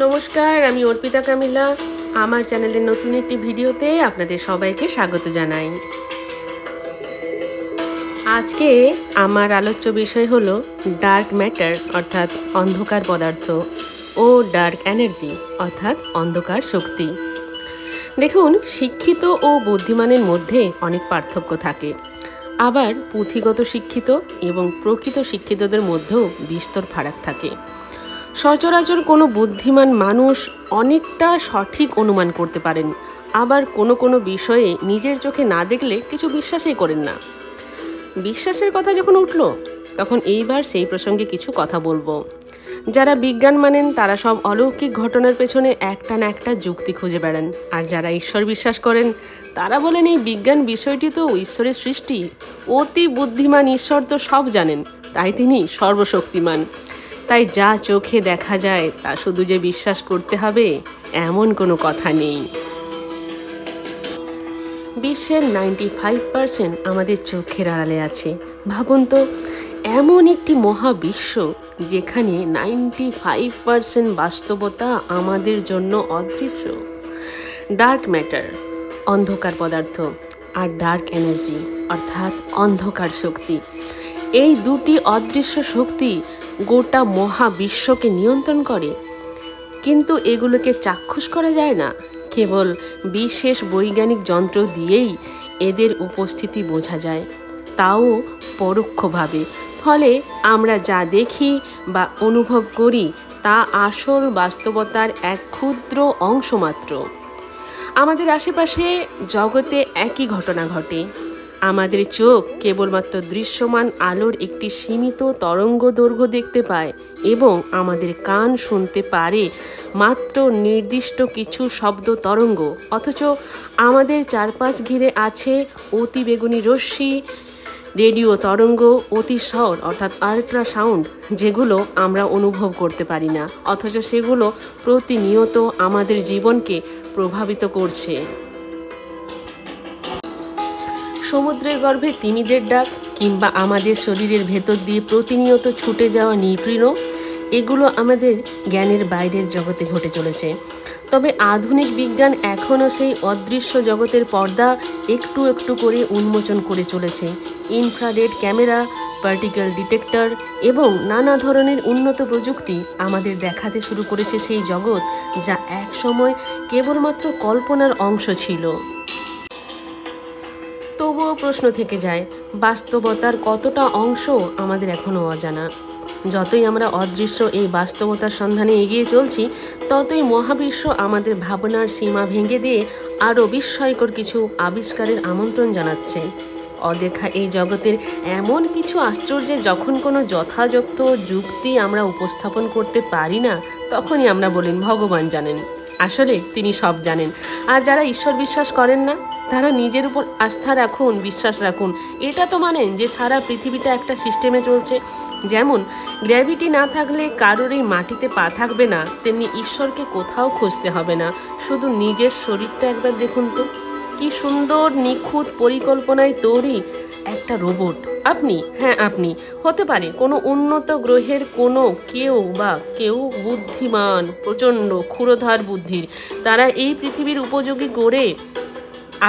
নমস্কার, আমি অর্পিতা কামিলা। আমার চ্যানেলের নতুন একটি ভিডিওতে আপনাদের সবাইকে স্বাগত জানাই। আজকে আমার আলোচ্য বিষয় হলো ডার্ক ম্যাটার অর্থাৎ অন্ধকার পদার্থ ও ডার্ক এনার্জি অর্থাৎ অন্ধকার শক্তি। দেখুন, শিক্ষিত ও বুদ্ধিমানের মধ্যে অনেক পার্থক্য থাকে, আবার পুঁথিগত শিক্ষিত এবং প্রকৃত শিক্ষিতদের মধ্যেও বিস্তর ফারাক থাকে। সচরাচর কোনো বুদ্ধিমান মানুষ অনেকটা সঠিক অনুমান করতে পারেন, আবার কোনো কোনো বিষয়ে নিজের চোখে না দেখলে কিছু বিশ্বাসই করেন না। বিশ্বাসের কথা যখন উঠল, তখন এইবার সেই প্রসঙ্গে কিছু কথা বলবো। যারা বিজ্ঞান মানেন তারা সব অলৌকিক ঘটনার পেছনে একটা না একটা যুক্তি খুঁজে বেড়ান, আর যারা ঈশ্বর বিশ্বাস করেন তারা বলেন এই বিজ্ঞান বিষয়টি তো ঈশ্বরের সৃষ্টি, অতি বুদ্ধিমান ঈশ্বর তো সব জানেন, তাই তিনি সর্বশক্তিমান। তাই যা চোখে দেখা যায় তা শুধু যে বিশ্বাস করতে হবে এমন কোনো কথা নেই। বিশ্বের 95% আমাদের চোখের আড়ালে আছে। ভাবুন তো, এমন একটি মহাবিশ্ব যেখানে 95% বাস্তবতা আমাদের জন্য অদৃশ্য। ডার্ক ম্যাটার অন্ধকার পদার্থ আর ডার্ক এনার্জি অর্থাৎ অন্ধকার শক্তি, এই দুটি অদৃশ্য শক্তি গোটা মহাবিশ্বকে নিয়ন্ত্রণ করে। কিন্তু এগুলোকে চাক্ষুষ করা যায় না, কেবল বিশেষ বৈজ্ঞানিক যন্ত্র দিয়েই এদের উপস্থিতি বোঝা যায়, তাও পরোক্ষভাবে। ফলে আমরা যা দেখি বা অনুভব করি তা আসল বাস্তবতার এক ক্ষুদ্র অংশ মাত্র। আমাদের আশেপাশে জগতে একই ঘটনা ঘটে। আমাদের চোখ কেবলমাত্র দৃশ্যমান আলোর একটি সীমিত তরঙ্গ দৈর্ঘ্য দেখতে পায় এবং আমাদের কান শুনতে পারে মাত্র নির্দিষ্ট কিছু শব্দ তরঙ্গ। অথচ আমাদের চারপাশ ঘিরে আছে অতিবেগুনি রশ্মি, রেডিও তরঙ্গ, অতিস্বর অর্থাৎ আল্ট্রাসাউন্ড, যেগুলো আমরা অনুভব করতে পারি না, অথচ সেগুলো প্রতিনিয়ত আমাদের জীবনকে প্রভাবিত করছে। সমুদ্রের গর্ভে তিমিদের ডাক কিংবা আমাদের শরীরের ভেতর দিয়ে প্রতিনিয়ত ছুটে যাওয়া নিউট্রিনো, এগুলো আমাদের জ্ঞানের বাইরের জগতে ঘটে চলেছে। তবে আধুনিক বিজ্ঞান এখনও সেই অদৃশ্য জগতের পর্দা একটু একটু করে উন্মোচন করে চলেছে। ইনফ্রারেড ক্যামেরা, পার্টিকেল ডিটেক্টর এবং নানা ধরনের উন্নত প্রযুক্তি আমাদের দেখাতে শুরু করেছে সেই জগৎ যা একসময় কেবলমাত্র কল্পনার অংশ ছিল। তবুও প্রশ্ন থেকে যায়, বাস্তবতার কতটা অংশ আমাদের এখনও অজানা। যতই আমরা অদৃশ্য এই বাস্তবতার সন্ধানে এগিয়ে চলছি, ততই মহাবিশ্ব আমাদের ভাবনার সীমা ভেঙে দিয়ে আরও বিস্ময়কর কিছু আবিষ্কারের আমন্ত্রণ জানাচ্ছে। অদেখা এই জগতের এমন কিছু আশ্চর্যের যখন কোনো যথাযথ যুক্তি আমরা উপস্থাপন করতে পারি না, তখনই আমরা বলি ভগবান জানেন। আসলে তিনি সব জানেন। আর যারা ঈশ্বর বিশ্বাস করেন না, তারা নিজের উপর আস্থা রাখুন, বিশ্বাস রাখুন। এটা তো মানেন যে সারা পৃথিবীটা একটা সিস্টেমে চলছে। যেমন গ্র্যাভিটি না থাকলে কারোরই মাটিতে পা থাকবে না, তেমনি ঈশ্বরকে কোথাও খুঁজতে হবে না। শুধু নিজের শরীরটা একবার দেখুন তো, কি সুন্দর নিখুঁত পরিকল্পনায় তৈরি একটা রোবট। আপনি হতে পারে কোনো উন্নত গ্রহের কোনো কেউ বুদ্ধিমান, প্রচণ্ড ক্ষুরধার বুদ্ধির, তারা এই পৃথিবীর উপযোগী করে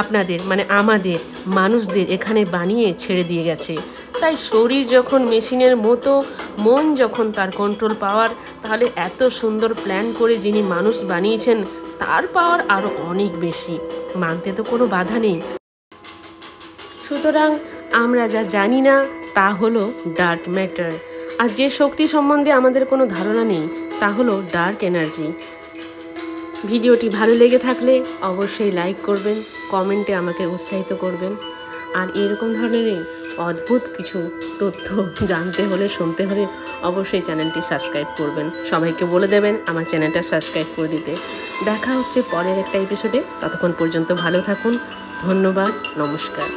আপনাদের আমাদের মানুষদের এখানে বানিয়ে ছেড়ে দিয়ে গেছে। তাই শরীর যখন মেশিনের মতো, মন যখন তার কন্ট্রোল পাওয়ার, তাহলে এত সুন্দর প্ল্যান করে যিনি মানুষ বানিয়েছেন তার পাওয়ার আরও অনেক বেশি। মানতে তো কোনো বাধা নেই। সুতরাং আমরা যা জানি না তা হলো ডার্ক ম্যাটার, আর যে শক্তি সম্বন্ধে আমাদের কোনো ধারণা নেই তা হলো ডার্ক এনার্জি। ভিডিওটি ভালো লেগে থাকলে অবশ্যই লাইক করবেন, কমেন্টে আমাকে উৎসাহিত করবেন, আর এরকম ধরনেরই অদ্ভুত কিছু তথ্য জানতে হলে, শুনতে হলে অবশ্যই চ্যানেলটি সাবস্ক্রাইব করবেন। সবাইকে বলে দেবেন আমার চ্যানেলটা সাবস্ক্রাইব করে দিতে। দেখা হচ্ছে পরের একটা এপিসোডে। ততক্ষণ পর্যন্ত ভালো থাকুন। ধন্যবাদ, নমস্কার।